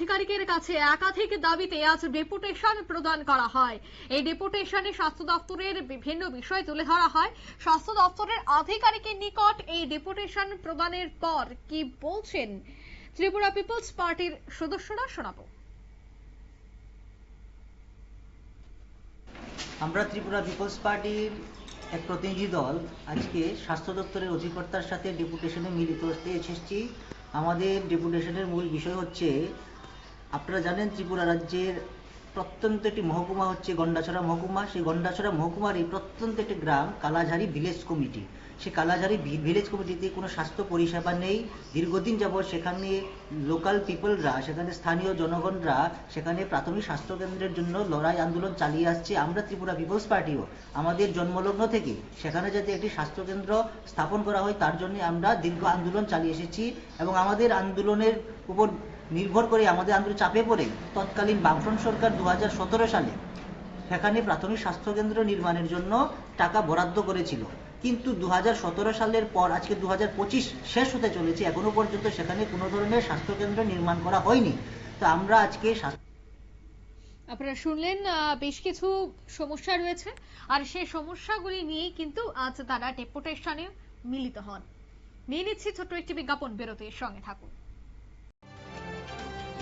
আধিকারিকের কাছে একাধিক দাবিতে আজ ডেপুটেশন প্রদান করা হয়। এই ডেপুটেশনে স্বাস্থ্য দপ্তরের বিভিন্ন বিষয় তুলে ধরা হয়। স্বাস্থ্য দপ্তরের আধিকারিকের নিকট এই ডেপুটেশন প্রদানের পর কি বলছেন ত্রিপুরা পিপলস পার্টির সদস্যরা, শোনাবো। আমরা ত্রিপুরা পিপলস পার্টির এক প্রতিনিধি দল আজকে স্বাস্থ্য দপ্তরের অধিকর্তার সাথে ডেপুটেশনে মিলিত হতে এসেছি। আমাদের ডেপুটেশনের মূল বিষয় হচ্ছে, আপনারা জানেন ত্রিপুরা রাজ্যের প্রত্যন্ত একটি মহকুমা হচ্ছে গন্ডাছড়া মহকুমা। সেই গন্ডাছড়া মহকুমার এই প্রত্যন্ত একটি গ্রাম কালাঝারি ভিলেজ কমিটি। সেই কালাঝারি ভিলেজ কমিটিতে কোনো স্বাস্থ্য পরিষেবা নেই। দীর্ঘদিন যাবৎ সেখানে লোকাল পিপলরা, সেখানে স্থানীয় জনগণরা সেখানে প্রাথমিক স্বাস্থ্যকেন্দ্রের জন্য লড়াই আন্দোলন চালিয়ে আসছে। আমরা ত্রিপুরা পিপলস পার্টিও আমাদের জন্মলগ্ন থেকে সেখানে যাতে একটি স্বাস্থ্যকেন্দ্র স্থাপন করা হয় তার জন্য আমরা দীর্ঘ আন্দোলন চালিয়ে এসেছি। এবং আমাদের আন্দোলনের উপর নির্ভর করে, আমাদের আন্দোলন চাপে পড়ে তৎকালীন বামফ্রন্ট সরকার 2017 সালে সেখানে প্রাথমিক স্বাস্থ্যকেন্দ্র নির্মাণের জন্য টাকা বরাদ্দ করেছিল। কিন্তু 2017 সালের পর আজকে 2025 শেষ হতে চলেছে, এখনো পর্যন্ত সেখানে কোনো ধরনের স্বাস্থ্যকেন্দ্র নির্মাণ করা হয়নি। তো আমরা আজকে আপনারা শুনলেন বেশ কিছু সমস্যা রয়েছে, আর সেই সমস্যাগুলি নিয়ে কিন্তু আজ তারা ডেপুটেশনে মিলিত হন। নিয়ে নিচ্ছি ছোট্ট একটি বিজ্ঞাপন, বিরতির সঙ্গে থাকুন।